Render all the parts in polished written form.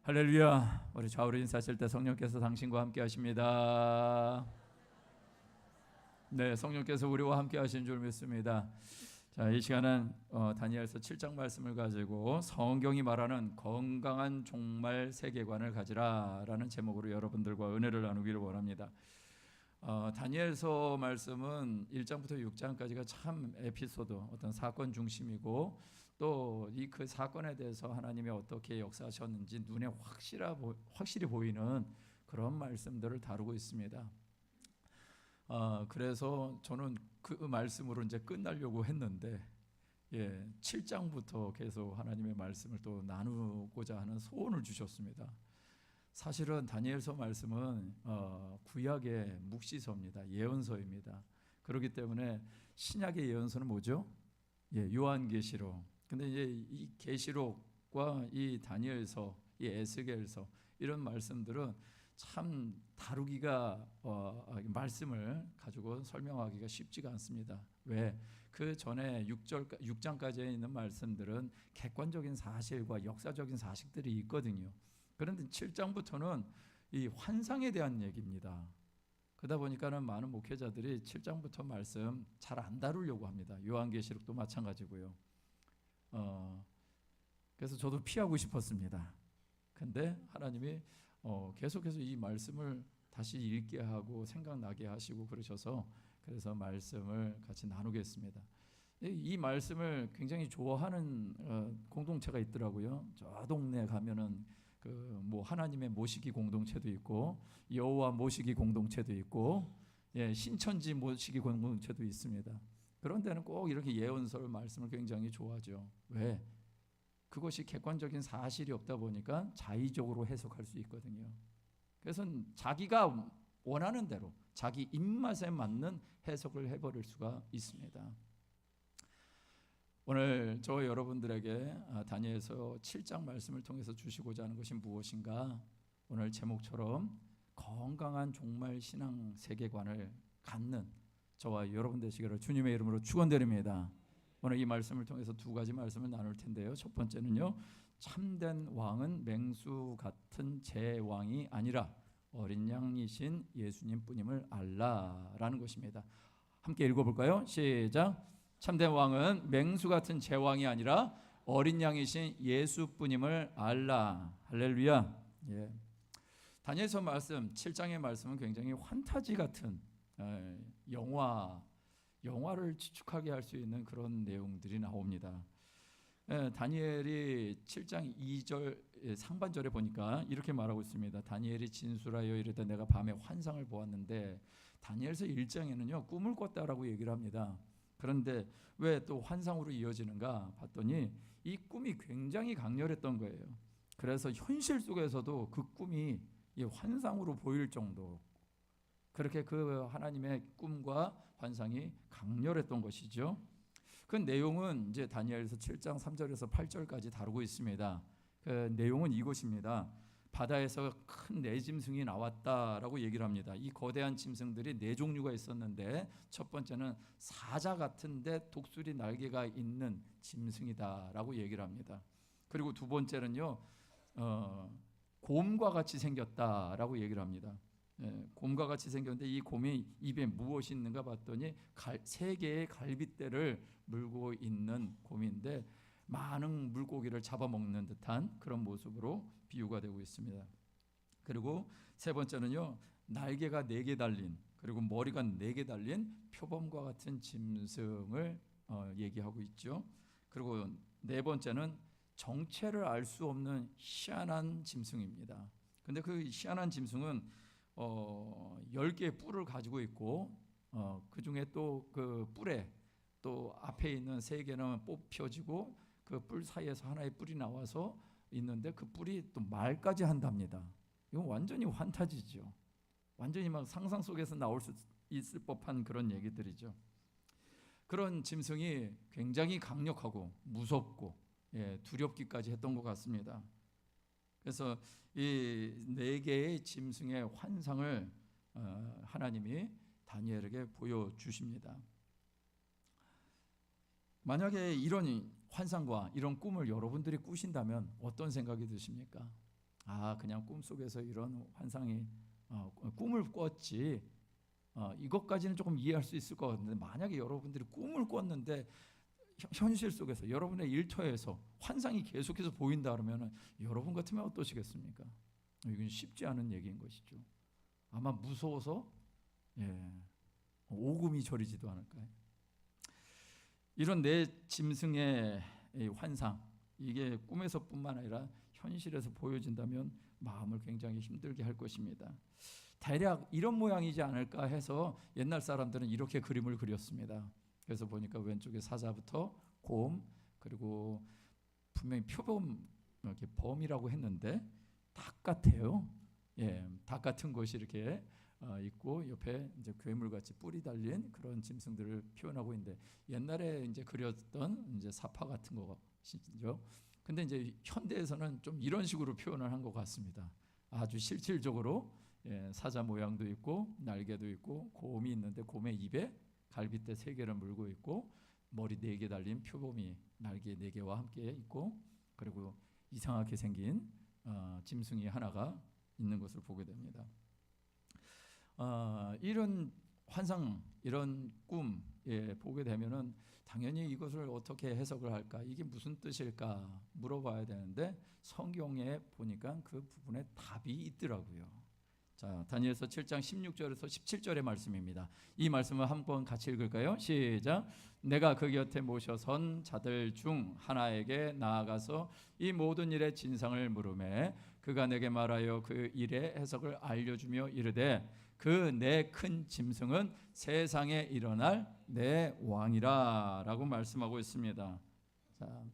할렐루야. 우리 좌우로 인사하실 때 성령께서 당신과 함께 하십니다. 네, 성령께서 우리와 함께 하신 줄 믿습니다. 자, 이 시간은 다니엘서 7장 말씀을 가지고 성경이 말하는 건강한 종말 세계관을 가지라라는 제목으로 여러분들과 은혜를 나누기를 원합니다. 다니엘서 말씀은 1장부터 6장까지가 참 에피소드, 어떤 사건 중심이고 또 이 그 사건에 대해서 하나님이 어떻게 역사하셨는지 눈에 확실히 보이는 그런 말씀들을 다루고 있습니다. 그래서 저는 그 말씀으로 이제 끝나려고 했는데 7장부터 계속 하나님의 말씀을 또 나누고자 하는 소원을 주셨습니다. 사실은 다니엘서 말씀은 구약의 묵시서입니다. 예언서입니다. 그렇기 때문에 신약의 예언서는 뭐죠? 요한계시록. 근데 이제 이 계시록과 이 다니엘서, 이 에스겔서 이런 말씀들은 참 다루기가 말씀을 가지고 설명하기가 쉽지가 않습니다. 왜? 그 전에 6장까지 있는 말씀들은 객관적인 사실과 역사적인 사실들이 있거든요. 그런데 7장부터는 이 환상에 대한 얘기입니다. 그러다 보니까는 많은 목회자들이 7장부터 말씀 잘 안 다루려고 합니다. 요한계시록도 마찬가지고요. 그래서 저도 피하고 싶었습니다. 근데 하나님이 계속해서 이 말씀을 다시 읽게 하고 생각나게 하시고 그러셔서 그래서 말씀을 같이 나누겠습니다. 이 말씀을 굉장히 좋아하는 공동체가 있더라고요. 저 동네 가면은 뭐 하나님의 모시기 공동체도 있고 여호와 모시기 공동체도 있고 신천지 모시기 공동체도 있습니다. 그런 데는 꼭 이렇게 예언설 말씀을 굉장히 좋아하죠. 왜? 그것이 객관적인 사실이 없다 보니까 자의적으로 해석할 수 있거든요. 그래서 자기가 원하는 대로 자기 입맛에 맞는 해석을 해버릴 수가 있습니다. 오늘 저 여러분들에게 다니엘서 7장 말씀을 통해서 주시고자 하는 것이 무엇인가? 오늘 제목처럼 건강한 종말 신앙 세계관을 갖는 저와 여러분 되시기를 주님의 이름으로 축원드립니다. 오늘 이 말씀을 통해서 두 가지 말씀을 나눌 텐데요. 첫 번째는요, 참된 왕은 맹수 같은 제 왕이 아니라 어린 양이신 예수님뿐임을 알라라는 것입니다. 함께 읽어볼까요? 시작. 참된 왕은 맹수 같은 제 왕이 아니라 어린 양이신 예수뿐임을 알라. 할렐루야. 다니엘서 말씀 7장의 말씀은 굉장히 환타지 같은 영화를 추측하게 할 수 있는 그런 내용들이 나옵니다. 다니엘이 7장 2절 상반절에 보니까 이렇게 말하고 있습니다. 다니엘이 진술하여 이르되 내가 밤에 환상을 보았는데, 다니엘서 1장에는요 꿈을 꿨다라고 얘기를 합니다. 그런데 왜 또 환상으로 이어지는가 봤더니 이 꿈이 굉장히 강렬했던 거예요. 그래서 현실 속에서도 그 꿈이 환상으로 보일 정도, 그렇게 그 하나님의 꿈과 환상이 강렬했던 것이죠. 그 내용은 이제 다니엘서 7장 3절에서 8절까지 다루고 있습니다. 그 내용은 이것입니다. 바다에서 큰 네 짐승이 나왔다라고 얘기를 합니다. 이 거대한 짐승들이 네 종류가 있었는데 첫 번째는 사자 같은데 독수리 날개가 있는 짐승이다라고 얘기를 합니다. 그리고 두 번째는요 곰과 같이 생겼다라고 얘기를 합니다. 곰과 같이 생겼는데 이 곰이 입에 무엇이 있는가 봤더니 세 개의 갈빗대를 물고 있는 곰인데 많은 물고기를 잡아먹는 듯한 그런 모습으로 비유가 되고 있습니다. 그리고 세 번째는요 날개가 4개 달린, 그리고 머리가 4개 달린 표범과 같은 짐승을 얘기하고 있죠. 그리고 네 번째는 정체를 알 수 없는 희한한 짐승입니다. 근데 그 희한한 짐승은 10개의 뿔을 가지고 있고 그 중에 또 그 뿔에 또 앞에 있는 3개는 뽑혀지고 그 뿔 사이에서 하나의 뿔이 나와서 있는데 그 뿔이 또 말까지 한답니다. 이건 완전히 환타지죠. 완전히 막 상상 속에서 나올 수 있을 법한 그런 얘기들이죠. 그런 짐승이 굉장히 강력하고 무섭고 두렵기까지 했던 것 같습니다. 그래서 이 4개의 짐승의 환상을 하나님이 다니엘에게 보여주십니다. 만약에 이런 환상과 이런 꿈을 여러분들이 꾸신다면 어떤 생각이 드십니까? 그냥 꿈속에서 이런 환상이 꿈을 꿨지. 이것까지는 조금 이해할 수 있을 것 같은데, 만약에 여러분들이 꿈을 꿨는데 현실 속에서 여러분의 일터에서 환상이 계속해서 보인다 그러면 여러분 같으면 어떠시겠습니까? 이건 쉽지 않은 얘기인 것이죠. 아마 무서워서 오금이 저리지도 않을까요? 이런 내 짐승의 환상, 이게 꿈에서뿐만 아니라 현실에서 보여진다면 마음을 굉장히 힘들게 할 것입니다. 대략 이런 모양이지 않을까 해서 옛날 사람들은 이렇게 그림을 그렸습니다. 그래서 보니까 왼쪽에 사자부터 곰, 그리고 분명히 표범, 이렇게 범이라고 했는데 닭 같아요. 닭 같은 것이 이렇게 있고 옆에 이제 괴물같이 뿔이 달린 그런 짐승들을 표현하고 있는데, 옛날에 이제 그렸던 이제 사파 같은 것이죠. 근데 이제 현대에서는 좀 이런 식으로 표현을 한 것 같습니다. 아주 실질적으로 사자 모양도 있고 날개도 있고 곰이 있는데 곰의 입에 갈빗대 3개를 물고 있고 머리 4개 달린 표범이 날개 4개와 함께 있고, 그리고 이상하게 생긴 짐승이 하나가 있는 것을 보게 됩니다. 이런 환상, 이런 꿈 보게 되면은 당연히 이것을 어떻게 해석을 할까, 이게 무슨 뜻일까 물어봐야 되는데 성경에 보니까 그 부분에 답이 있더라고요. 자, 다니엘서 7장 16절에서 17절의 말씀입니다. 이 말씀을 한번 같이 읽을까요? 시작. 내가 그 곁에 모셔선 자들 중 하나에게 나아가서 이 모든 일의 진상을 물으매 그가 내게 말하여 그 일의 해석을 알려주며 이르되 그 내 큰 짐승은 세상에 일어날 내 왕이라 라고 말씀하고 있습니다. 자,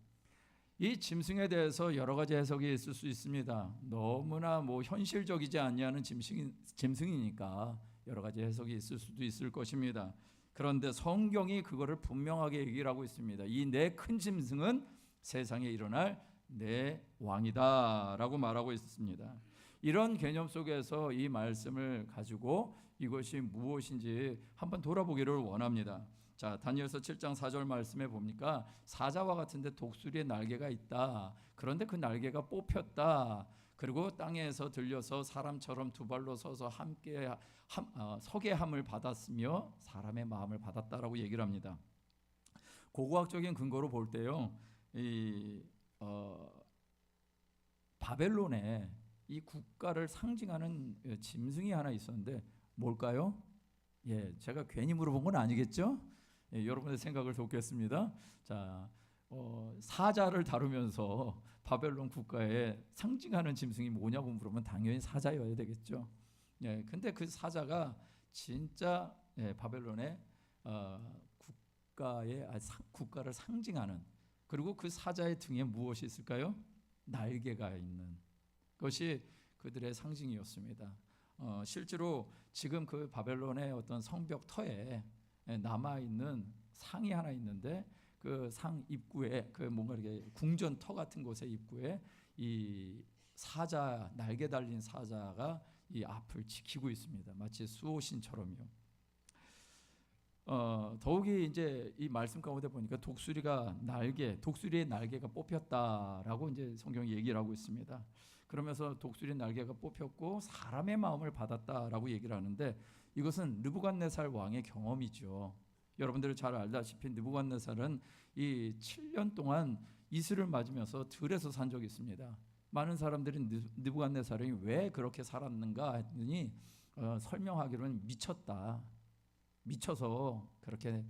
이 짐승에 대해서 여러 가지 해석이 있을 수 있습니다. 너무나 현실적이지 않냐는 짐승이니까 여러 가지 해석이 있을 수도 있을 것입니다. 그런데 성경이 그거를 분명하게 얘기를 하고 있습니다. 이 내 큰 짐승은 세상에 일어날 내 왕이다 라고 말하고 있습니다. 이런 개념 속에서 이 말씀을 가지고 이것이 무엇인지 한번 돌아보기를 원합니다. 자, 다니엘서 7장 4절 말씀에 보니까 사자와 같은데 독수리의 날개가 있다. 그런데 그 날개가 뽑혔다. 그리고 땅에서 들려서 사람처럼 두 발로 서서 함께 서게 함을 받았으며 사람의 마음을 받았다라고 얘기를 합니다. 고고학적인 근거로 볼 때요, 바벨론에 이 국가를 상징하는 짐승이 하나 있었는데 뭘까요? 제가 괜히 물어본 건 아니겠죠? 여러분의 생각을 돕겠습니다. 자, 사자를 다루면서 바벨론 국가에 상징하는 짐승이 뭐냐고 물으면 당연히 사자여야 되겠죠. 근데 그 사자가 진짜 바벨론의 국가를 상징하는, 그리고 그 사자의 등에 무엇이 있을까요? 날개가 있는 것이 그들의 상징이었습니다. 실제로 지금 그 바벨론의 어떤 성벽 터에 남아 있는 상이 하나 있는데 그 상 입구에 그 뭔가 이렇게 궁전 터 같은 곳의 입구에 이 사자, 날개 달린 사자가 이 앞을 지키고 있습니다. 마치 수호신처럼요. 더욱이 이제 이 말씀 가운데 보니까 독수리의 날개가 뽑혔다라고 이제 성경이 얘기를 하고 있습니다. 그러면서 독수리 날개가 뽑혔고 사람의 마음을 받았다라고 얘기를 하는데, 이것은 느부갓네살 왕의 경험이죠. 여러분들이 잘 알다시피 느부갓네살은 이 7년 동안 이슬을 맞으면서 들에서 산 적이 있습니다. 많은 사람들이 느부갓네살이 왜 그렇게 살았는가 했더니 설명하기로는 미쳐서 그렇게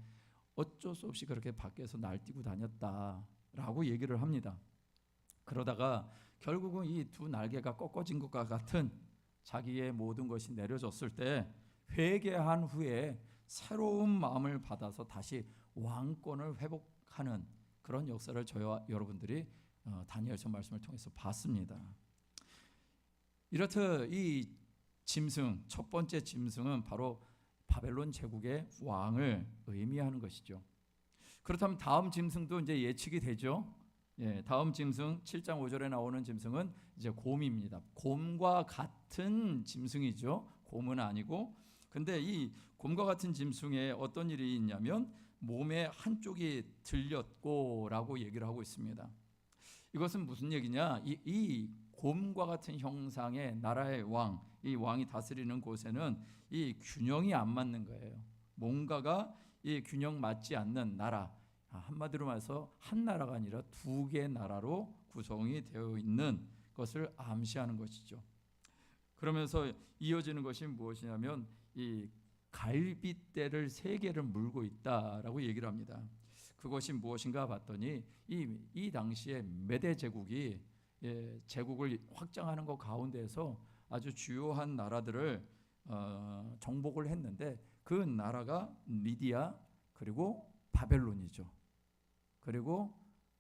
어쩔 수 없이 그렇게 밖에서 날뛰고 다녔다라고 얘기를 합니다. 그러다가 결국은 이 두 날개가 꺾어진 것과 같은 자기의 모든 것이 내려졌을 때 회개한 후에 새로운 마음을 받아서 다시 왕권을 회복하는 그런 역사를 저와 여러분들이 다니엘서 말씀을 통해서 봤습니다. 이렇듯 이 짐승, 첫 번째 짐승은 바로 바벨론 제국의 왕을 의미하는 것이죠. 그렇다면 다음 짐승도 이제 예측이 되죠. 다음 짐승 7장 5절에 나오는 짐승은 이제 곰입니다. 곰과 같은 짐승이죠. 곰은 아니고. 근데 이 곰과 같은 짐승에 어떤 일이 있냐면 몸의 한쪽이 들렸고라고 얘기를 하고 있습니다. 이것은 무슨 얘기냐? 이 곰과 같은 형상의 나라의 왕, 이 왕이 다스리는 곳에는 이 균형이 안 맞는 거예요. 뭔가가 이 균형 맞지 않는 나라, 한마디로 말해서 한 나라가 아니라 두 개의 나라로 구성이 되어 있는 것을 암시하는 것이죠. 그러면서 이어지는 것이 무엇이냐면 이 갈빗대를 세 개를 물고 있다라고 얘기를 합니다. 그것이 무엇인가 봤더니 이 당시에 메대 제국이 제국을 확장하는 것 가운데서 아주 주요한 나라들을 정복을 했는데 그 나라가 리디아 그리고 바벨론이죠. 그리고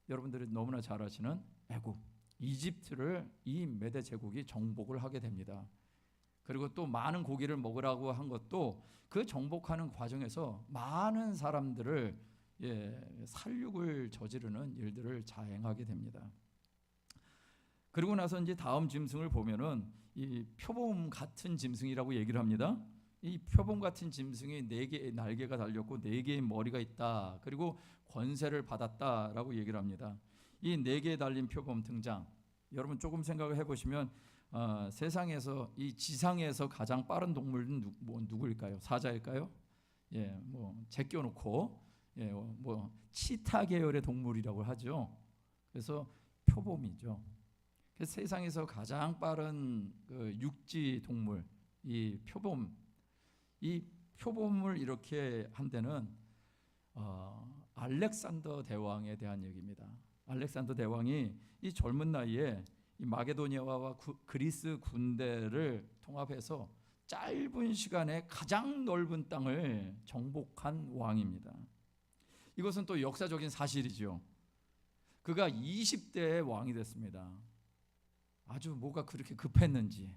여러분들이 너무나 잘 아시는 애굽, 이집트를 이 메대 제국이 정복을 하게 됩니다. 그리고 또 많은 고기를 먹으라고 한 것도 그 정복하는 과정에서 많은 사람들을 살육을 저지르는 일들을 자행하게 됩니다. 그리고 나서 이제 다음 짐승을 보면은 이 표범 같은 짐승이라고 얘기를 합니다. 이 표범 같은 짐승이 4개의 날개가 달렸고 4개의 머리가 있다. 그리고 권세를 받았다라고 얘기를 합니다. 이 4개에 달린 표범 등장. 여러분 조금 생각을 해보시면 세상에서 이 지상에서 가장 빠른 동물은 누구일까요? 사자일까요? 제껴놓고 치타 계열의 동물이라고 하죠. 그래서 표범이죠. 그래서 세상에서 가장 빠른 그 육지 동물 이 표범을 이렇게 한 데는 알렉산더 대왕에 대한 얘기입니다. 알렉산더 대왕이 이 젊은 나이에 이 마게도니아와 그리스 군대를 통합해서 짧은 시간에 가장 넓은 땅을 정복한 왕입니다. 이것은 또 역사적인 사실이죠. 그가 20대에 왕이 됐습니다. 아주 뭐가 그렇게 급했는지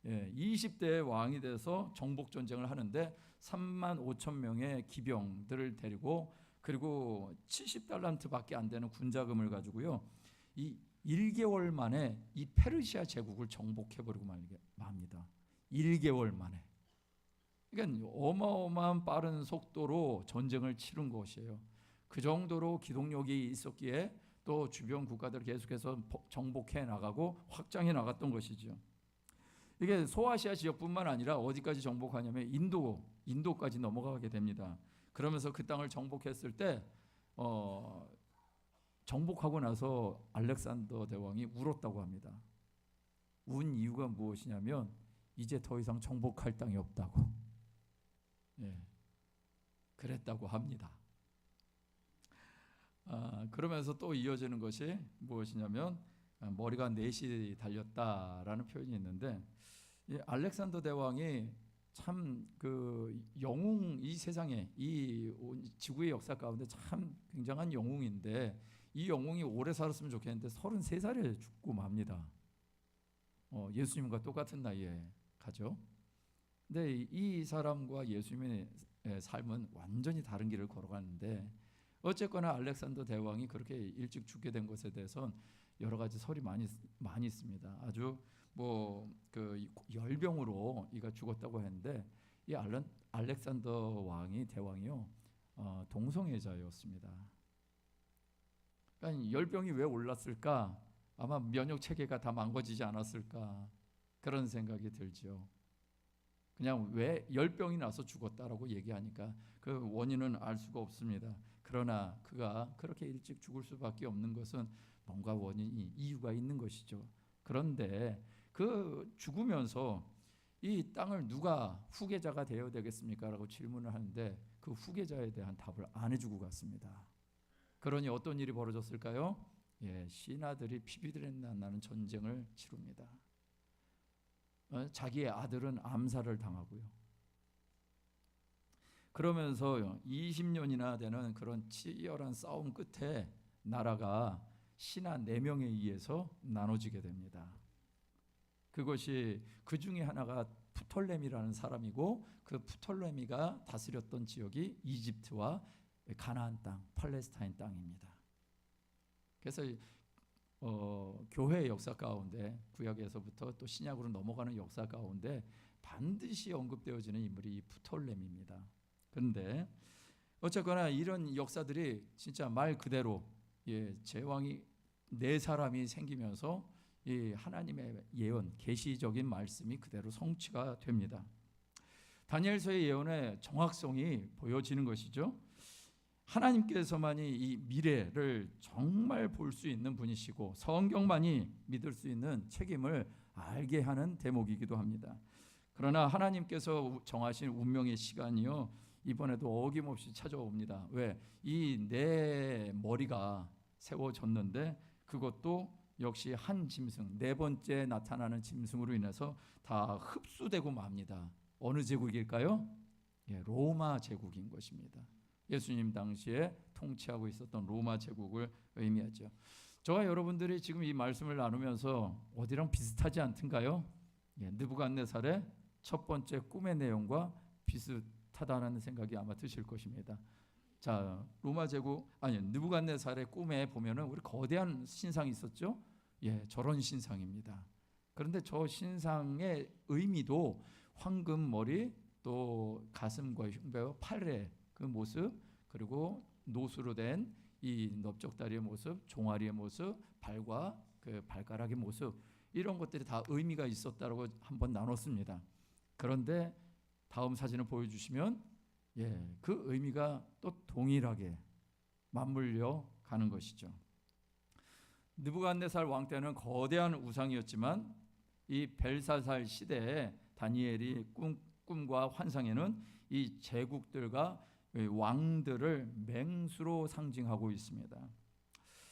20대에 왕이 돼서 정복 전쟁을 하는데 3만 5천 명의 기병들을 데리고 그리고 70달란트밖에 안 되는 군자금을 가지고요. 이 1개월 만에 이 페르시아 제국을 정복해버리고 맙니다. 1개월 만에. 그러니까 어마어마한 빠른 속도로 전쟁을 치른 것이에요. 그 정도로 기동력이 있었기에 또 주변 국가들을 계속해서 정복해 나가고 확장해 나갔던 것이죠. 이게 소아시아 지역뿐만 아니라 어디까지 정복하냐면 인도까지 넘어가게 됩니다. 그러면서 그 땅을 정복했을 때 정복하고 나서 알렉산더 대왕이 울었다고 합니다. 운 이유가 무엇이냐면 이제 더 이상 정복할 땅이 없다고 그랬다고 합니다. 그러면서 또 이어지는 것이 무엇이냐면 머리가 넷이 달렸다라는 표현이 있는데 이 알렉산더 대왕이 참 그 영웅 이 세상에 이 지구의 역사 가운데 참 굉장한 영웅인데 이 영웅이 오래 살았으면 좋겠는데 33살에 죽고 맙니다. 예수님과 똑같은 나이에 가죠. 근데 이 사람과 예수님의 삶은 완전히 다른 길을 걸어가는데 어쨌거나 알렉산더 대왕이 그렇게 일찍 죽게 된 것에 대해서는 여러 가지 설이 많이 있습니다. 아주 그 열병으로 이가 죽었다고 했는데 이 알렉산더 왕이 대왕이요 동성애자였습니다. 그러니까 열병이 왜 올랐을까? 아마 면역 체계가 다 망가지지 않았을까 그런 생각이 들죠. 그냥 왜 열병이 나서 죽었다라고 얘기하니까 그 원인은 알 수가 없습니다. 그러나 그가 그렇게 일찍 죽을 수밖에 없는 것은 뭔가 이유가 있는 것이죠. 그런데 그 죽으면서 이 땅을 누가 후계자가 되어야 되겠습니까? 라고 질문을 하는데 그 후계자에 대한 답을 안 해주고 갔습니다. 그러니 어떤 일이 벌어졌을까요? 신하들이 피비들에 나는 전쟁을 치릅니다. 자기의 아들은 암살을 당하고요. 그러면서 20년이나 되는 그런 치열한 싸움 끝에 나라가 신하 4명에 의해서 나눠지게 됩니다. 그것이 그 중에 하나가 프톨레미라는 사람이고 그 프톨레미가 다스렸던 지역이 이집트와 가나안 땅, 팔레스타인 땅입니다. 그래서 교회의 역사 가운데 구약에서부터 또 신약으로 넘어가는 역사 가운데 반드시 언급되어지는 인물이 이 프톨레미입니다. 그런데 어쨌거나 이런 역사들이 진짜 말 그대로 제왕이 4사람이 생기면서 이 하나님의 예언, 계시적인 말씀이 그대로 성취가 됩니다. 다니엘서의 예언의 정확성이 보여지는 것이죠. 하나님께서만이 이 미래를 정말 볼 수 있는 분이시고 성경만이 믿을 수 있는 책임을 알게 하는 대목이기도 합니다. 그러나 하나님께서 정하신 운명의 시간이요, 이번에도 어김없이 찾아옵니다. 왜? 이 내 머리가 세워졌는데 그것도 역시 한 짐승, 네 번째 나타나는 짐승으로 인해서 다 흡수되고 맙니다. 어느 제국일까요? 로마 제국인 것입니다. 예수님 당시에 통치하고 있었던 로마 제국을 의미하죠. 저와 여러분들이 지금 이 말씀을 나누면서 어디랑 비슷하지 않던가요? 느부갓네살의 첫 번째 꿈의 내용과 비슷하다는 생각이 아마 드실 것입니다. 자, 로마 제국 느부갓네살의 꿈에 보면은 우리 거대한 신상이 있었죠. 저런 신상입니다. 그런데 저 신상의 의미도 황금 머리, 또 가슴과 흉배와 팔의 그 모습, 그리고 노수로 된 이 넓적다리의 모습, 종아리의 모습, 발과 그 발가락의 모습, 이런 것들이 다 의미가 있었다고 한번 나눴습니다. 그런데 다음 사진을 보여주시면 그 의미가 또 동일하게 맞물려 가는 것이죠. 느부갓네살 왕 때는 거대한 우상이었지만 이 벨사살 시대에 다니엘이 꿈과 환상에는 이 제국들과 왕들을 맹수로 상징하고 있습니다.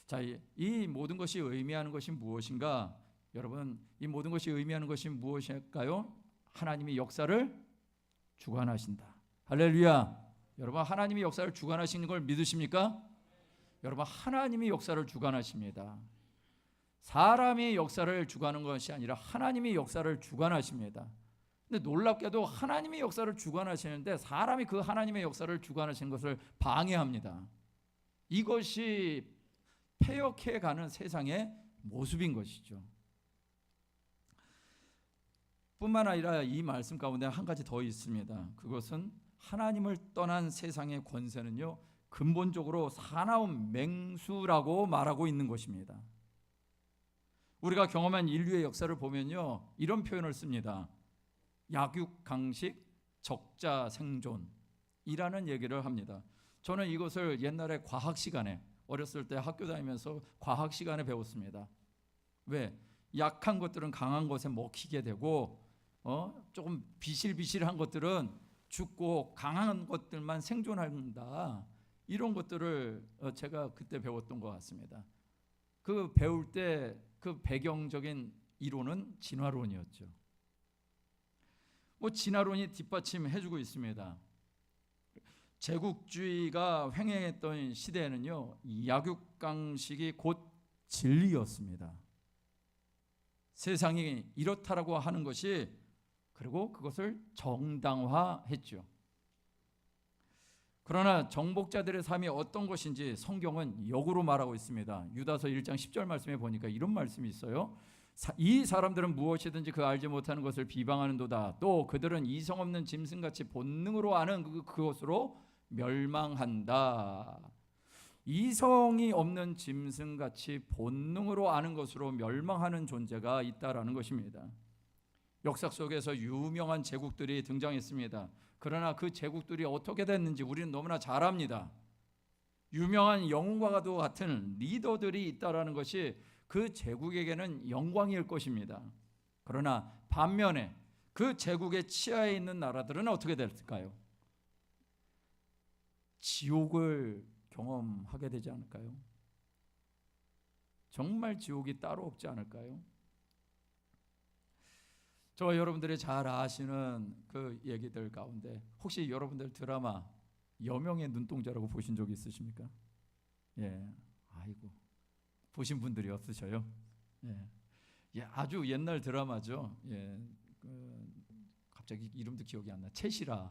자, 이 모든 것이 의미하는 것이 무엇인가? 여러분, 이 모든 것이 의미하는 것이 무엇일까요? 하나님이 역사를 주관하신다. 할렐루야. 여러분, 하나님이 역사를 주관하시는 걸 믿으십니까? 여러분, 하나님이 역사를 주관하십니다. 사람이 역사를 주관하는 것이 아니라 하나님이 역사를 주관하십니다. 근데 놀랍게도 하나님이 역사를 주관하시는데 사람이 그 하나님의 역사를 주관하시는 것을 방해합니다. 이것이 패역해가는 세상의 모습인 것이죠. 뿐만 아니라 이 말씀 가운데 한 가지 더 있습니다. 그것은 하나님을 떠난 세상의 권세는요, 근본적으로 사나운 맹수라고 말하고 있는 것입니다. 우리가 경험한 인류의 역사를 보면요, 이런 표현을 씁니다. 약육강식 적자생존이라는 얘기를 합니다. 저는 이것을 옛날에 과학 시간에, 어렸을 때 학교 다니면서 과학 시간에 배웠습니다. 왜? 약한 것들은 강한 것에 먹히게 되고 조금 비실비실한 것들은 죽고 강한 것들만 생존한다. 이런 것들을 제가 그때 배웠던 것 같습니다. 그 배울 때 그 배경적인 이론은 진화론이었죠. 진화론이 뒷받침해주고 있습니다. 제국주의가 횡행했던 시대에는요, 약육강식이 곧 진리였습니다. 세상이 이렇다라고 하는 것이, 그리고 그것을 정당화했죠. 그러나 정복자들의 삶이 어떤 것인지 성경은 역으로 말하고 있습니다. 유다서 1장 10절 말씀에 보니까 이런 말씀이 있어요. 이 사람들은 무엇이든지 그 알지 못하는 것을 비방하는도다. 또 그들은 이성 없는 짐승같이 본능으로 아는 그것으로 멸망한다. 이성이 없는 짐승같이 본능으로 아는 것으로 멸망하는 존재가 있다라는 것입니다. 역사 속에서 유명한 제국들이 등장했습니다. 그러나 그 제국들이 어떻게 됐는지 우리는 너무나 잘 압니다. 유명한 영웅과도 같은 리더들이 있다라는 것이 그 제국에게는 영광일 것입니다. 그러나 반면에 그 제국의 치하에 있는 나라들은 어떻게 될까요? 지옥을 경험하게 되지 않을까요? 정말 지옥이 따로 없지 않을까요? 저와 여러분들이 잘 아시는 그 얘기들 가운데 혹시 여러분들 드라마 여명의 눈동자라고 보신 적 있으십니까? 아이고, 보신 분들이 없으셔요? 아주 옛날 드라마죠. 갑자기 이름도 기억이 안 나. 최시라,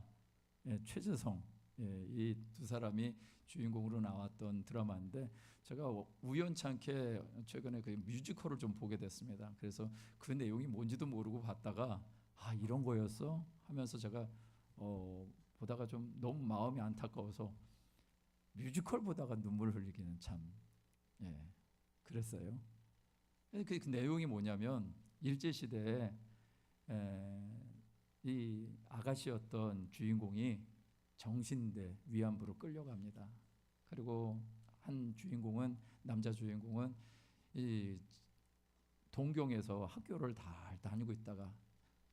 최재성, 이 두 사람이 주인공으로 나왔던 드라마인데 제가 우연찮게 최근에 그 뮤지컬을 좀 보게 됐습니다. 그래서 그 내용이 뭔지도 모르고 봤다가 이런 거였어? 하면서 제가 보다가 좀 너무 마음이 안타까워서 뮤지컬 보다가 눈물 흘리기는 참 그랬어요. 그 내용이 뭐냐면 일제 시대에 이 아가씨였던 주인공이 정신대 위안부로 끌려갑니다. 그리고 한 주인공은, 남자 주인공은 이 동경에서 학교를 다 다니고 있다가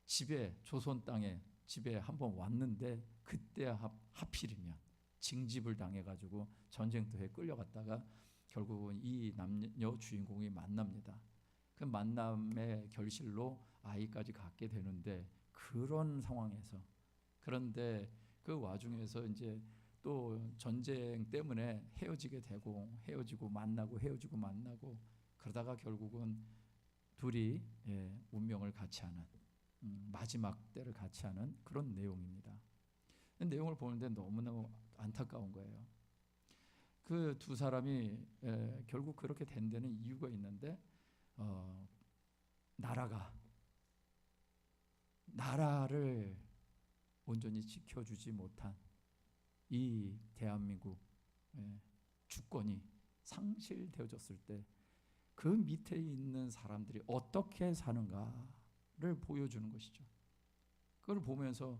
집에, 조선 땅에 집에 한번 왔는데 그때 하필이면 징집을 당해가지고 전쟁터에 끌려갔다가 결국은 이 남녀 주인공이 만납니다. 그 만남의 결실로 아이까지 갖게 되는데, 그런 상황에서, 그런데 그 와중에서 이제 또 전쟁 때문에 헤어지게 되고, 헤어지고 만나고 헤어지고 만나고, 그러다가 결국은 둘이 운명을 같이 하는, 마지막 때를 같이 하는 그런 내용입니다. 내용을 보는데 너무너무 안타까운 거예요. 그 두 사람이 결국 그렇게 된 데는 이유가 있는데, 나라를 온전히 지켜주지 못한 이 대한민국 주권이 상실되어졌을 때 그 밑에 있는 사람들이 어떻게 사는가를 보여주는 것이죠. 그걸 보면서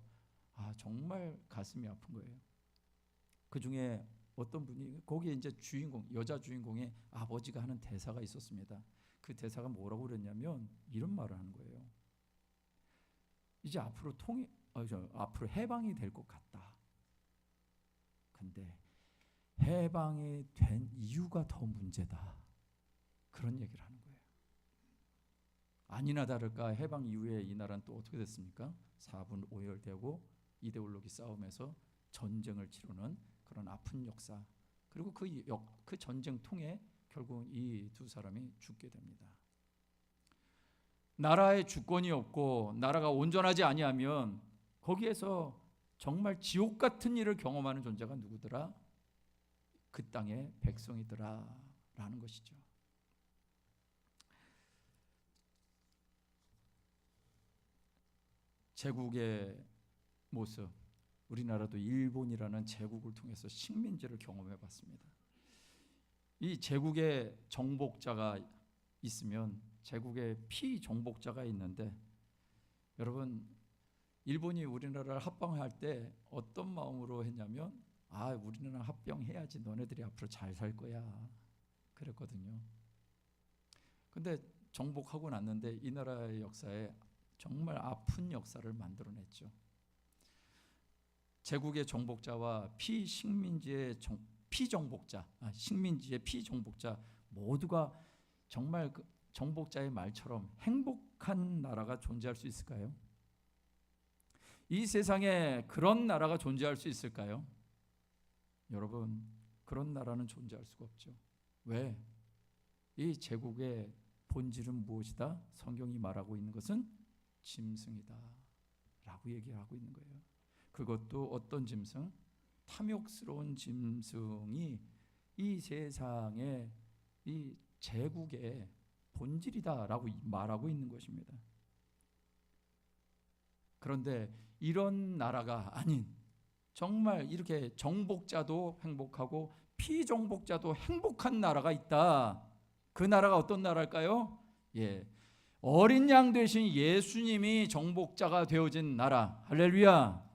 정말 가슴이 아픈 거예요. 그 중에 어떤 분이, 거기에 이제 주인공, 여자 주인공의 아버지가 하는 대사가 있었습니다. 그 대사가 뭐라고 그랬냐면 이런 말을 하는 거예요. 이제 앞으로 앞으로 해방이 될 것 같다. 근데 해방이 된 이유가 더 문제다. 그런 얘기를 하는 거예요. 아니나 다를까 해방 이후에 이 나라는 또 어떻게 됐습니까? 4분 5열되고 이데올로기 싸움에서 전쟁을 치르는 그런 아픈 역사, 그리고 그 전쟁 통해 결국 이 두 사람이 죽게 됩니다. 나라의 주권이 없고 나라가 온전하지 아니하면 거기에서 정말 지옥 같은 일을 경험하는 존재가 누구더라? 그 땅의 백성이더라 라는 것이죠. 제국의 모습, 우리나라도 일본이라는 제국을 통해서 식민지를 경험해 봤습니다. 이 제국의 정복자가 있으면 제국의 피정복자가 있는데, 여러분, 일본이 우리나라를 합병할 때 어떤 마음으로 했냐면, 우리나라 합병해야지 너네들이 앞으로 잘 살 거야 그랬거든요. 근데 정복하고 났는데 이 나라의 역사에 정말 아픈 역사를 만들어냈죠. 제국의 정복자와 피식민지의 피정복자, 식민지의 피정복자 모두가 정말 그 정복자의 말처럼 행복한 나라가 존재할 수 있을까요? 이 세상에 그런 나라가 존재할 수 있을까요? 여러분, 그런 나라는 존재할 수가 없죠. 왜? 이 제국의 본질은 무엇이다? 성경이 말하고 있는 것은 짐승이다 라고 얘기하고 있는 거예요. 그것도 어떤 짐승? 탐욕스러운 짐승이 이 세상의 이 제국의 본질이다 라고 말하고 있는 것입니다. 그런데 이런 나라가 아닌, 정말 이렇게 정복자도 행복하고 피정복자도 행복한 나라가 있다. 그 나라가 어떤 나라일까요? 어린 양 되신 예수님이 정복자가 되어진 나라. 할렐루야.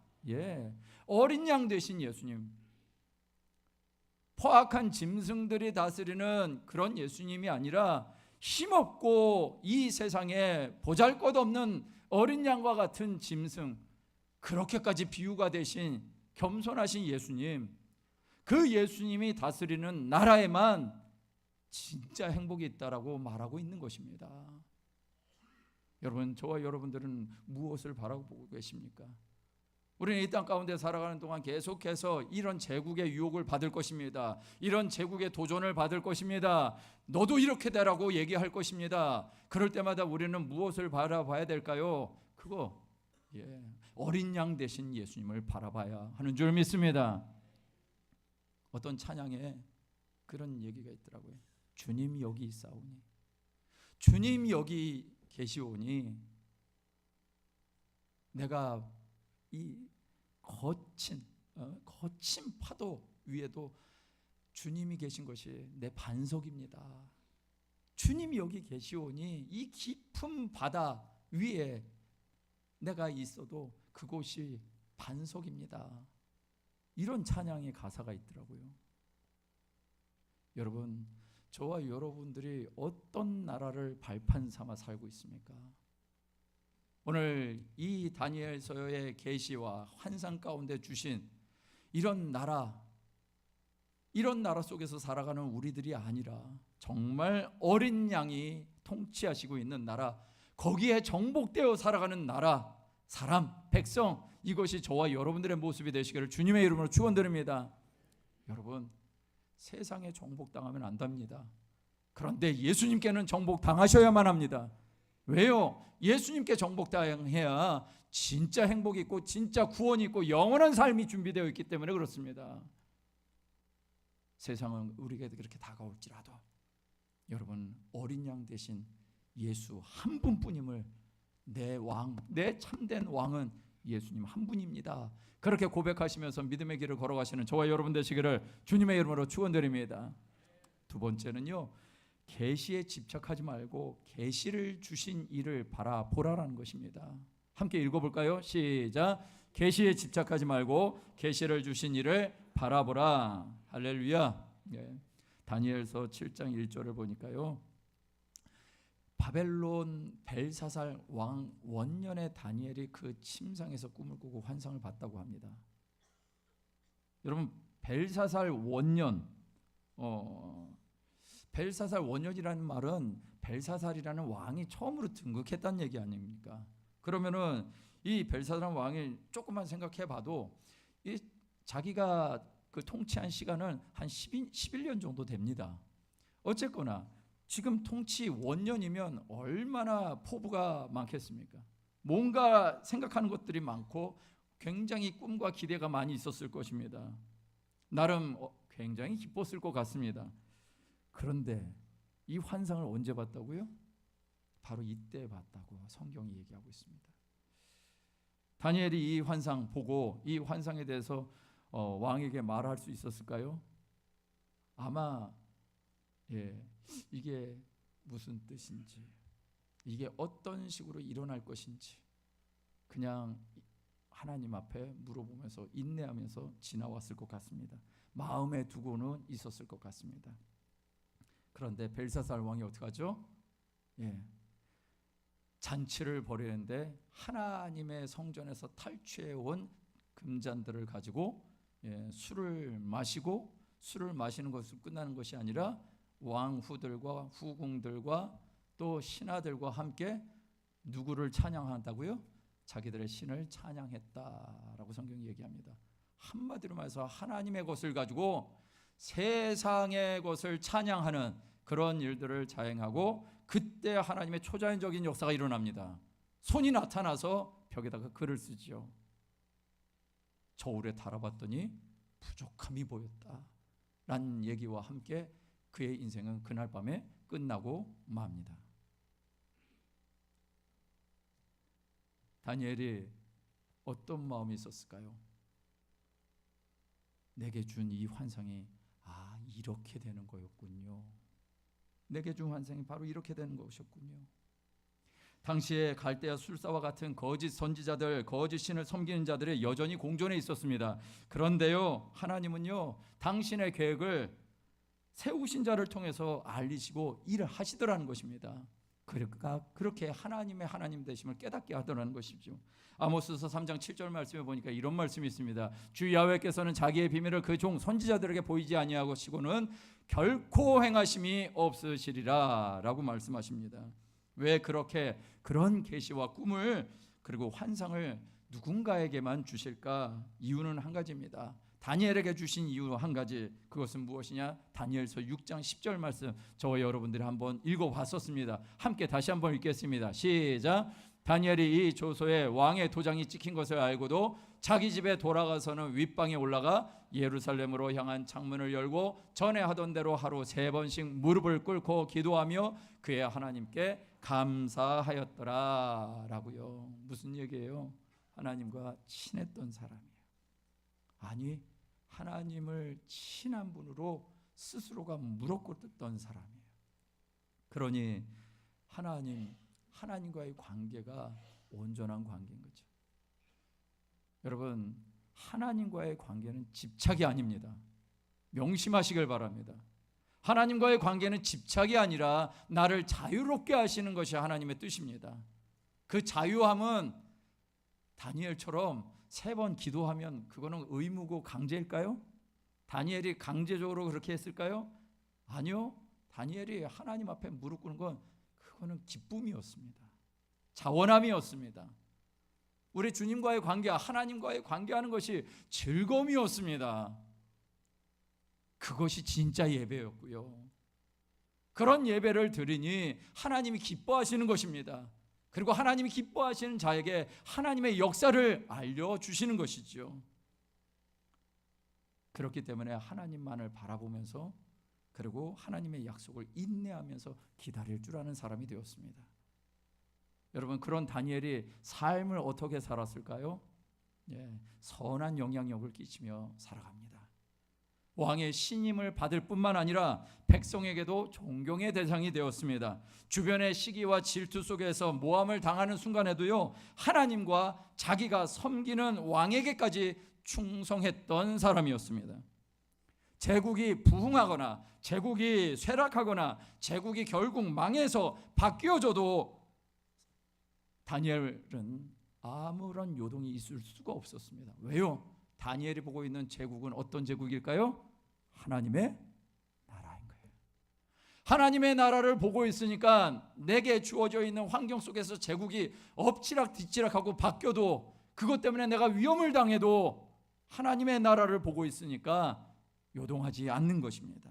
어린 양 되신 예수님, 포악한 짐승들이 다스리는 그런 예수님이 아니라 힘없고 이 세상에 보잘것없는 어린 양과 같은 짐승, 그렇게까지 비유가 되신 겸손하신 예수님, 그 예수님이 다스리는 나라에만 진짜 행복이 있다라고 말하고 있는 것입니다. 여러분, 저와 여러분들은 무엇을 바라보고 계십니까? 우리는 이 땅 가운데 살아가는 동안 계속해서 이런 제국의 유혹을 받을 것입니다. 이런 제국의 도전을 받을 것입니다. 너도 이렇게 되라고 얘기할 것입니다. 그럴 때마다 우리는 무엇을 바라봐야 될까요? 그거 어린 양 되신 예수님을 바라봐야 하는 줄 믿습니다. 어떤 찬양에 그런 얘기가 있더라고요. 주님 여기 있사오니, 주님 여기 계시오니 내가 이 거친 파도 위에도 주님이 계신 것이 내 반석입니다. 주님이 여기 계시오니 이 깊은 바다 위에 내가 있어도 그곳이 반석입니다. 이런 찬양의 가사가 있더라고요. 여러분, 저와 여러분들이 어떤 나라를 발판 삼아 살고 있습니까? 오늘 이 다니엘서의 계시와 환상 가운데 주신 이런 나라 속에서 살아가는 우리들이 아니라 정말 어린 양이 통치하시고 있는 나라, 거기에 정복되어 살아가는 나라, 사람, 백성, 이것이 저와 여러분들의 모습이 되시기를 주님의 이름으로 축원드립니다. 여러분, 세상에 정복당하면 안 됩니다. 그런데 예수님께는 정복당하셔야만 합니다. 왜요? 예수님께 정복당해야 진짜 행복이 있고 진짜 구원이 있고 영원한 삶이 준비되어 있기 때문에 그렇습니다. 세상은 우리에게 그렇게 다가올지라도 여러분, 어린 양 대신 예수 한 분뿐임을, 내 왕, 내 참된 왕은 예수님 한 분입니다. 그렇게 고백하시면서 믿음의 길을 걸어가시는 저와 여러분 되시기를 주님의 이름으로 축원드립니다. 두 번째는요, 계시에 집착하지 말고 계시를 주신 이를 바라보라라는 것입니다. 함께 읽어볼까요? 시작. 계시에 집착하지 말고 계시를 주신 이를 바라보라. 할렐루야. 예. 다니엘서 7장 1절을 보니까요, 바벨론 벨사살 왕 원년의 다니엘이 그 침상에서 꿈을 꾸고 환상을 봤다고 합니다. 여러분, 벨사살 원년, 벨사살 원년이라는 말은 벨사살이라는 왕이 처음으로 등극했다는 얘기 아닙니까? 그러면은 이 벨사살 왕이 조금만 생각해봐도 이 자기가 그 통치한 시간은 한 11년 정도 됩니다. 어쨌거나 지금 통치 원년이면 얼마나 포부가 많겠습니까? 뭔가 생각하는 것들이 많고 굉장히 꿈과 기대가 많이 있었을 것입니다. 나름 굉장히 기뻤을 것 같습니다. 그런데 이 환상을 언제 봤다고요? 바로 이때 봤다고 성경이 얘기하고 있습니다. 다니엘이 이 환상 보고 이 환상에 대해서 왕에게 말할 수 있었을까요? 아마 이게 무슨 뜻인지, 이게 어떤 식으로 일어날 것인지 그냥 하나님 앞에 물어보면서 인내하면서 지나왔을 것 같습니다. 마음에 두고는 있었을 것 같습니다. 그런데 벨사살 왕이 어떻게 하죠? 잔치를 벌이는데 하나님의 성전에서 탈취해온 금잔들을 가지고 술을 마시고, 술을 마시는 것으로 끝나는 것이 아니라 왕후들과 후궁들과 또 신하들과 함께 누구를 찬양한다고요? 자기들의 신을 찬양했다라고 성경이 얘기합니다. 한마디로 말해서 하나님의 것을 가지고 세상의 것을 찬양하는 그런 일들을 자행하고, 그때 하나님의 초자연적인 역사가 일어납니다. 손이 나타나서 벽에다가 글을 쓰죠. 저울에 달아봤더니 부족함이 보였다 라는 얘기와 함께 그의 인생은 그날 밤에 끝나고 맙니다. 다니엘이 어떤 마음이 있었을까요? 내게 준 이 환상이 이렇게 되는 거였군요. 내게 준 환상이 바로 이렇게 되는 것이었군요. 당시에 갈대아 술사와 같은 거짓 선지자들, 거짓 신을 섬기는 자들이 여전히 공존해 있었습니다. 그런데요, 하나님은요, 당신의 계획을 세우신 자를 통해서 알리시고 일을 하시더라는 것입니다. 그렇게 하나님의 하나님 되심을 깨닫게 하더라는 것이죠. 아모스서 3장 7절 말씀에 보니까 이런 말씀이 있습니다. 주 야훼께서는 자기의 비밀을 그 종 선지자들에게 보이지 아니하시고는 결코 행하심이 없으시리라 라고 말씀하십니다. 왜 그렇게 그런 계시와 꿈을 그리고 환상을 누군가에게만 주실까? 이유는 한 가지입니다. 다니엘에게 주신 이유 한 가지, 그것은 무엇이냐? 다니엘서 6장 10절 말씀 저와 여러분들이 한번 읽어봤었습니다. 함께 다시 한번 읽겠습니다. 시작. 다니엘이 이 조서에 왕의 도장이 찍힌 것을 알고도 자기 집에 돌아가서는 윗방에 올라가 예루살렘으로 향한 창문을 열고 전에 하던 대로 하루 3번씩 무릎을 꿇고 기도하며 그의 하나님께 감사하였더라 라고요. 무슨 얘기예요? 하나님과 친했던 사람이에요. 아니, 하나님을 친한 분으로 스스로가 무릎 꿇었던 사람이에요. 그러니 하나님과의 관계가 온전한 관계인 거죠. 여러분, 하나님과의 관계는 집착이 아닙니다. 명심하시길 바랍니다. 하나님과의 관계는 집착이 아니라 나를 자유롭게 하시는 것이 하나님의 뜻입니다. 그 자유함은 다니엘처럼 3번 기도하면 그거는 의무고 강제일까요? 다니엘이 강제적으로 그렇게 했을까요? 아니요. 다니엘이 하나님 앞에 무릎 꿇는 건 그거는 기쁨이었습니다. 자원함이었습니다. 우리 주님과의 관계, 하나님과의 관계하는 것이 즐거움이었습니다. 그것이 진짜 예배였고요. 그런 예배를 드리니 하나님이 기뻐하시는 것입니다. 그리고 하나님이 기뻐하시는 자에게 하나님의 역사를 알려주시는 것이죠. 그렇기 때문에 하나님만을 바라보면서 그리고 하나님의 약속을 인내하면서 기다릴 줄 아는 사람이 되었습니다. 여러분, 그런 다니엘이 삶을 어떻게 살았을까요? 선한 영향력을 끼치며 살아갑니다. 왕의 신임을 받을 뿐만 아니라 백성에게도 존경의 대상이 되었습니다. 주변의 시기와 질투 속에서 모함을 당하는 순간에도요, 하나님과 자기가 섬기는 왕에게까지 충성했던 사람이었습니다. 제국이 부흥하거나 제국이 쇠락하거나 제국이 결국 망해서 바뀌어져도 다니엘은 아무런 요동이 있을 수가 없었습니다. 왜요? 다니엘이 보고 있는 제국은 어떤 제국일까요? 하나님의 나라인 거예요. 하나님의 나라를 보고 있으니까 내게 주어져 있는 환경 속에서 제국이 엎치락 뒤치락하고 바뀌어도 그것 때문에 내가 위험을 당해도 하나님의 나라를 보고 있으니까 요동하지 않는 것입니다.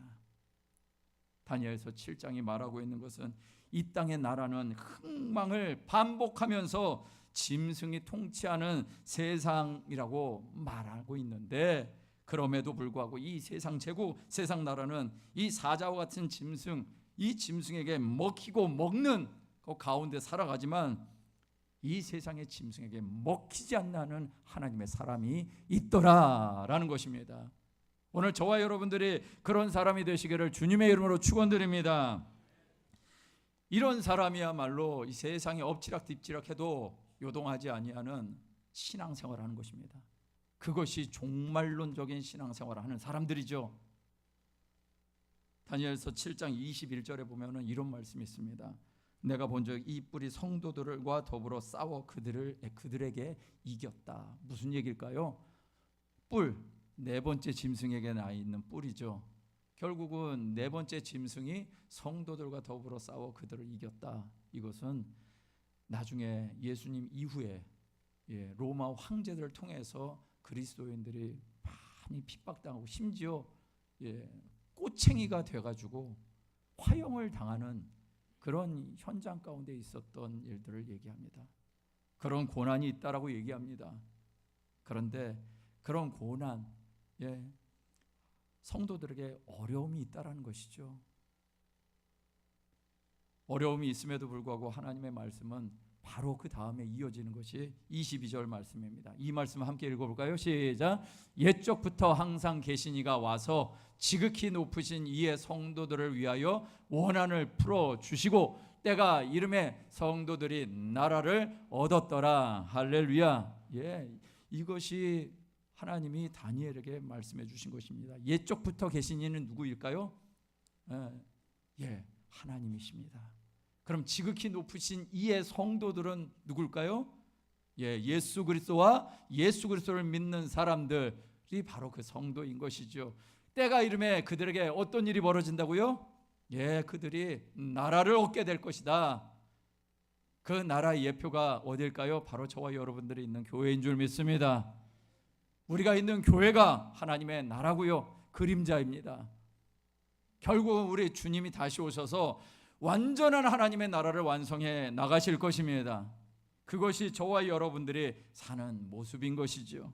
다니엘서 7장이 말하고 있는 것은 이 땅의 나라는 흥망을 반복하면서 짐승이 통치하는 세상이라고 말하고 있는데, 그럼에도 불구하고 이 세상 제국, 세상 나라는 이 사자와 같은 짐승, 이 짐승에게 먹히고 먹는 그 가운데 살아가지만 이 세상의 짐승에게 먹히지 않는 하나님의 사람이 있더라라는 것입니다. 오늘 저와 여러분들이 그런 사람이 되시기를 주님의 이름으로 축원드립니다. 이런 사람이야말로 이 세상에 엎치락 뒤치락해도 요동하지 아니하는 신앙생활을 하는 것입니다. 그것이 종말론적인 신앙생활을 하는 사람들이죠. 다니엘서 7장 21절에 보면은 이런 말씀이 있습니다. 내가 본즉 이 뿔이 성도들과 더불어 싸워 그들에게 이겼다. 무슨 얘기일까요? 뿔, 4번째 짐승에게 나 있는 뿔이죠. 결국은 4번째 짐승이 성도들과 더불어 싸워 그들을 이겼다. 이것은 나중에 예수님 이후에 로마 황제들을 통해서 그리스도인들이 많이 핍박당하고 심지어 꼬챙이가 돼가지고 화형을 당하는 그런 현장 가운데 있었던 일들을 얘기합니다. 그런 고난이 있다라고 얘기합니다. 그런데 그런 고난, 성도들에게 어려움이 있다라는 것이죠. 어려움이 있음에도 불구하고 하나님의 말씀은 바로 그 다음에 이어지는 것이 22절 말씀입니다. 이 말씀 함께 읽어볼까요? 시작. 옛적부터 항상 계시니가 와서 지극히 높으신 이의 성도들을 위하여 원한을 풀어주시고 때가 이름에 성도들이 나라를 얻었더라. 할렐루야. 이것이 하나님이 다니엘에게 말씀해 주신 것입니다. 옛적부터 계신 이는 누구일까요? 하나님이십니다. 그럼 지극히 높으신 이의 성도들은 누굴까요? 예수 그리스도와 예수 그리스도를 믿는 사람들이 바로 그 성도인 것이죠. 때가 이름에 그들에게 어떤 일이 벌어진다고요? 그들이 나라를 얻게 될 것이다. 그 나라의 예표가 어딜까요? 바로 저와 여러분들이 있는 교회인 줄 믿습니다. 우리가 있는 교회가 하나님의 나라고요, 그림자입니다. 결국은 우리 주님이 다시 오셔서 완전한 하나님의 나라를 완성해 나가실 것입니다. 그것이 저와 여러분들이 사는 모습인 것이죠.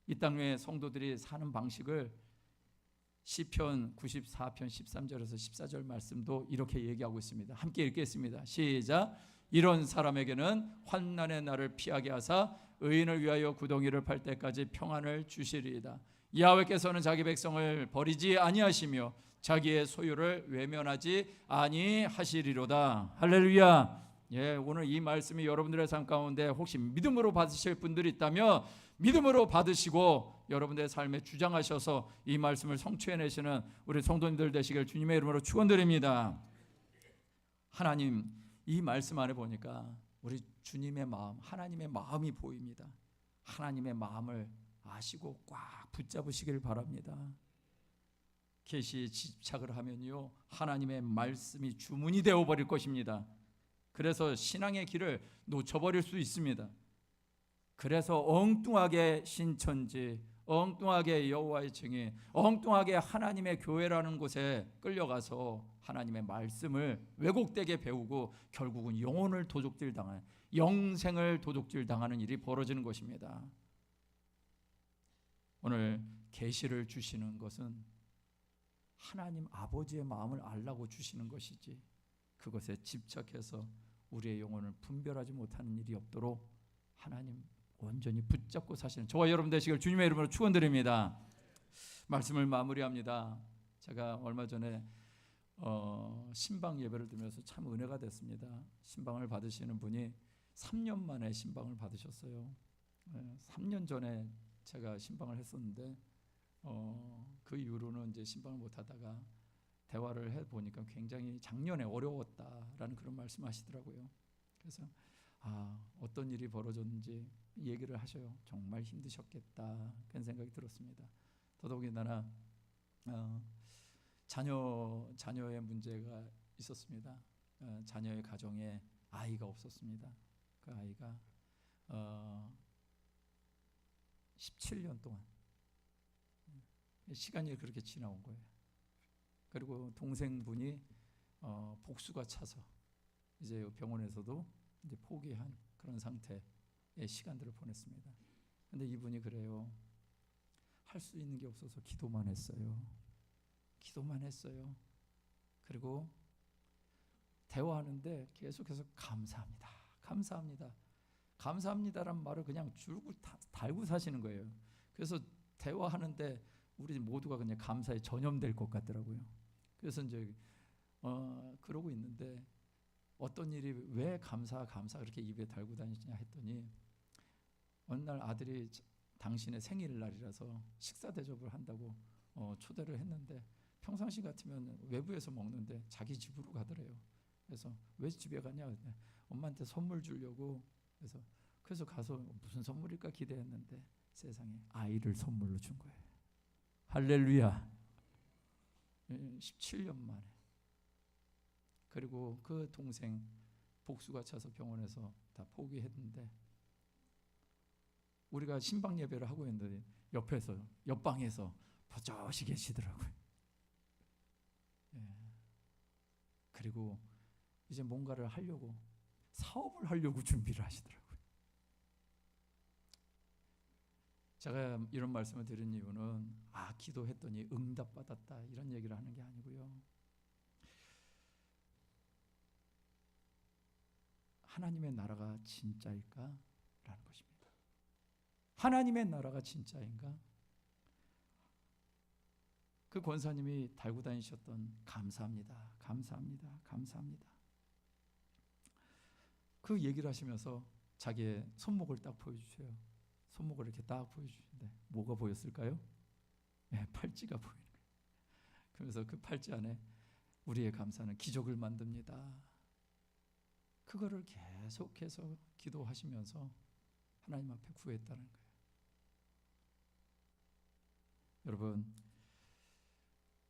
이 땅의 성도들이 사는 방식을 시편 94편 13절에서 14절 말씀도 이렇게 얘기하고 있습니다. 함께 읽겠습니다. 시작. 이런 사람에게는 환난의 날을 피하게 하사 의인을 위하여 구덩이를 팔 때까지 평안을 주시리이다. 야훼께서는 자기 백성을 버리지 아니하시며 자기의 소유를 외면하지 아니하시리로다. 할렐루야. 예, 오늘 이 말씀이 여러분들의 삶 가운데 혹시 믿음으로 받으실 분들이 있다면 믿음으로 받으시고 여러분들의 삶에 주장하셔서 이 말씀을 성취해내시는 우리 성도님들 되시길 주님의 이름으로 축원드립니다. 하나님, 이 말씀 안에 보니까 우리 주님의 마음, 하나님의 마음이 보입니다. 하나님의 마음을 아시고 꽉 붙잡으시길 바랍니다. 계시에 집착을 하면요, 하나님의 말씀이 주문이 되어버릴 것입니다. 그래서 신앙의 길을 놓쳐버릴 수 있습니다. 그래서 엉뚱하게 신천지, 엉뚱하게 여호와의 증인, 엉뚱하게 하나님의 교회라는 곳에 끌려가서 하나님의 말씀을 왜곡되게 배우고 결국은 영혼을 도둑질 당하는, 영생을 도둑질 당하는 일이 벌어지는 것입니다. 오늘 계시를 주시는 것은 하나님 아버지의 마음을 알라고 주시는 것이지, 그것에 집착해서 우리의 영혼을 분별하지 못하는 일이 없도록 하나님 온전히 붙잡고 사시는 저와 여러분 되시길 주님의 이름으로 축원드립니다. 말씀을 마무리합니다. 제가 얼마 전에 신방 예배를 드리면서 참 은혜가 됐습니다. 신방을 받으시는 분이 3년 만에 신방을 받으셨어요. 3년 전에 제가 신방을 했었는데 그 이후로는 이제 신방을 못 하다가 대화를 해 보니까 굉장히 작년에 어려웠다라는 그런 말씀하시더라고요. 그래서 어떤 일이 벌어졌는지 얘기를 하셔요. 정말 힘드셨겠다 그런 생각이 들었습니다. 더더욱이나 자녀의 문제가 있었습니다. 자녀의 가정에 아이가 없었습니다. 그 아이가 17년 동안 시간이 그렇게 지나온 거예요. 그리고 동생분이 복수가 차서 이제 병원에서도 이제 포기한 그런 상태의 시간들을 보냈습니다. 근데 이분이 그래요. 할 수 있는 게 없어서 기도만 했어요. 기도만 했어요. 그리고 대화하는데 계속해서 감사합니다. 감사합니다. 감사합니다란 말을 그냥 줄고 달고 사시는 거예요. 그래서 대화하는데 우리 모두가 그냥 감사에 전염될 것 같더라고요. 그래서 이제 그러고 있는데 어떤 일이 왜 감사 그렇게 입에 달고 다니시냐 했더니 어느 날 아들이 당신의 생일날이라서 식사 대접을 한다고 초대를 했는데 평상시 같으면 외부에서 먹는데 자기 집으로 가더래요. 그래서 왜 집에 가냐? 엄마한테 선물 주려고. 그래서 가서 무슨 선물일까 기대했는데 세상에 아이를 선물로 준 거예요. 할렐루야. 17년 만에. 그리고 그 동생 복수가 차서 병원에서 다 포기했는데 우리가 신방 예배를 하고 있는데 옆방에서 버젓이 계시더라고요. 그리고 이제 뭔가를 하려고, 사업을 하려고 준비를 하시더라고요. 제가 이런 말씀을 드린 이유는 기도했더니 응답받았다 이런 얘기를 하는 게 아니고요. 하나님의 나라가 진짜일까? 라는 것입니다. 하나님의 나라가 진짜인가? 그 권사님이 달고 다니셨던 감사합니다. 감사합니다. 감사합니다. 그 얘기를 하시면서 자기의 손목을 딱 보여주세요. 손목을 이렇게 딱 보여주시는데 뭐가 보였을까요? 팔찌가 보이는 거예요. 그래서 그 팔찌 안에 우리의 감사는 기적을 만듭니다. 그거를 계속해서 기도하시면서 하나님 앞에 구했다는 거예요. 여러분,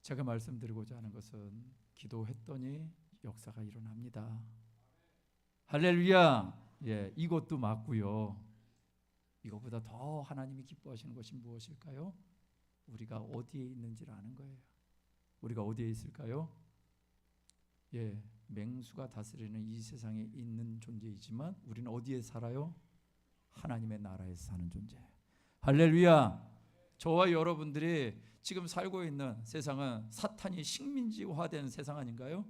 제가 말씀드리고자 하는 것은 기도했더니 역사가 일어납니다. 할렐루야. 이것도 맞고요. 이것보다 더 하나님이 기뻐하시는 것이 무엇일까요? 우리가 어디에 있는지를 아는 거예요. 우리가 어디에 있을까요? 맹수가 다스리는 이 세상에 있는 존재이지만 우리는 어디에 살아요? 하나님의 나라에서 사는 존재예요. 할렐루야. 저와 여러분들이 지금 살고 있는 세상은 사탄이 식민지화된 세상 아닌가요?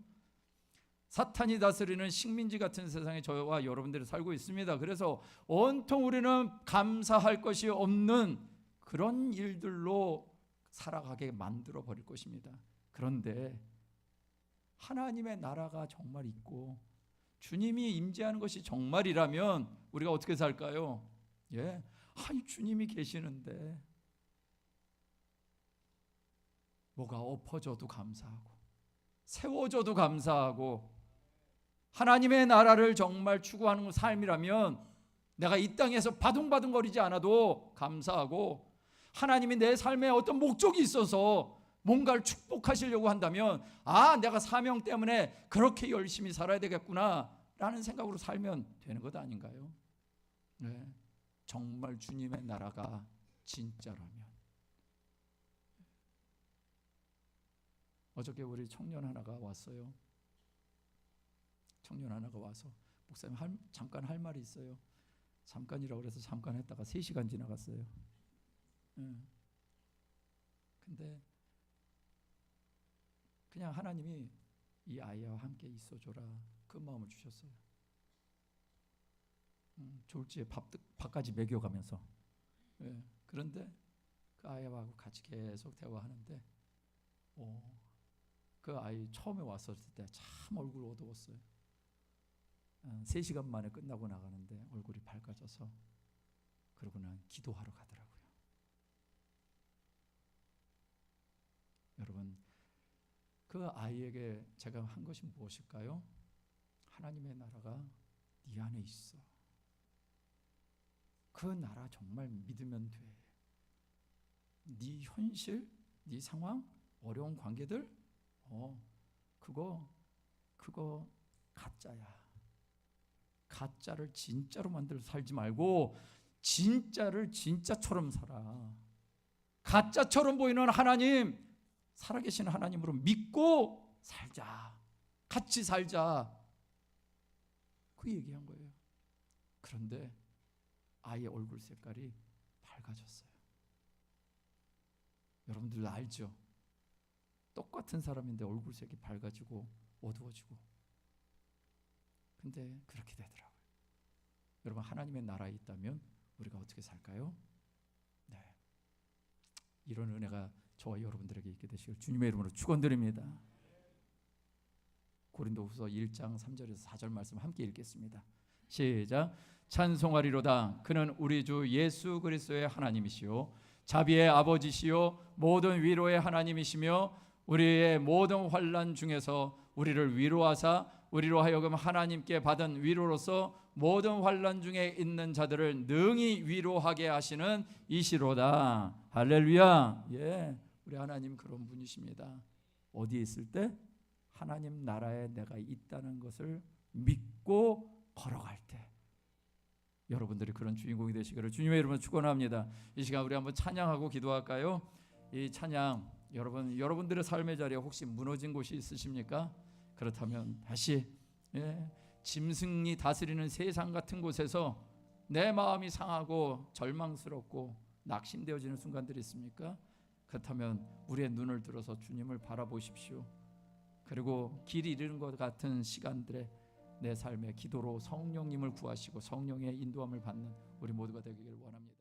사탄이 다스리는 식민지 같은 세상에 저와 여러분들이 살고 있습니다. 그래서 온통 우리는 감사할 것이 없는 그런 일들로 살아가게 만들어 버릴 것입니다. 그런데 하나님의 나라가 정말 있고 주님이 임재하는 것이 정말이라면 우리가 어떻게 살까요? 예, 아니 주님이 계시는데 뭐가 엎어져도 감사하고 세워져도 감사하고 하나님의 나라를 정말 추구하는 삶이라면 내가 이 땅에서 바둥바둥거리지 않아도 감사하고 하나님이 내 삶에 어떤 목적이 있어서 뭔가를 축복하시려고 한다면 내가 사명 때문에 그렇게 열심히 살아야 되겠구나 라는 생각으로 살면 되는 것 아닌가요? 네, 정말 주님의 나라가 진짜라면. 어저께 우리 청년 하나가 왔어요. 청년 하나가 와서 목사님 잠깐 할 말이 있어요. 잠깐이라고 그래서 잠깐 했다가 3시간 지나갔어요. 근데 그냥 하나님이 이 아이와 함께 있어줘라 그 마음을 주셨어요. 졸지에 밥까지 먹여가면서. 그런데 그 아이하고 같이 계속 대화하는데 그 아이 처음에 왔을 때 참 얼굴 어두웠어요. 3시간 만에 끝나고 나가는데 얼굴이 밝아져서 그러고 난 기도하러 가더라고요. 여러분, 그 아이에게 제가 한 것이 무엇일까요? 하나님의 나라가 네 안에 있어. 그 나라 정말 믿으면 돼. 네 현실, 네 상황, 어려운 관계들, 그거 가짜야. 가짜를 진짜로 만들어 살지 말고 진짜를 진짜처럼 살아. 가짜처럼 보이는 하나님, 살아계신 하나님으로 믿고 살자. 같이 살자. 그 얘기한 거예요. 그런데 아이의 얼굴 색깔이 밝아졌어요. 여러분들 알죠? 똑같은 사람인데 얼굴색이 밝아지고 어두워지고. 근데 그렇게 되더라고요. 여러분, 하나님의 나라에 있다면 우리가 어떻게 살까요? 네, 이런 은혜가 저와 여러분들에게 있게 되시길 주님의 이름으로 축원드립니다. 고린도후서 1장 3절에서 4절 말씀 함께 읽겠습니다. 시작. 찬송하리로다. 그는 우리 주 예수 그리스도의 하나님이시요 자비의 아버지시요 모든 위로의 하나님이시며 우리의 모든 환난 중에서 우리를 위로하사 우리로 하여금 하나님께 받은 위로로서 모든 환난 중에 있는 자들을 능히 위로하게 하시는 이시로다. 할렐루야. 예, 우리 하나님 그런 분이십니다. 어디에 있을 때? 하나님 나라에 내가 있다는 것을 믿고 걸어갈 때. 여러분들이 그런 주인공이 되시기를 주님의 이름으로 축원합니다. 이 시간 우리 한번 찬양하고 기도할까요? 이 찬양, 여러분들의 삶의 자리에 혹시 무너진 곳이 있으십니까? 그렇다면 다시 짐승이 다스리는 세상 같은 곳에서 내 마음이 상하고 절망스럽고 낙심되어지는 순간들이 있습니까? 그렇다면 우리의 눈을 들어서 주님을 바라보십시오. 그리고 길이 잃은 것 같은 시간들에 내 삶의 기도로 성령님을 구하시고 성령의 인도함을 받는 우리 모두가 되기를 원합니다.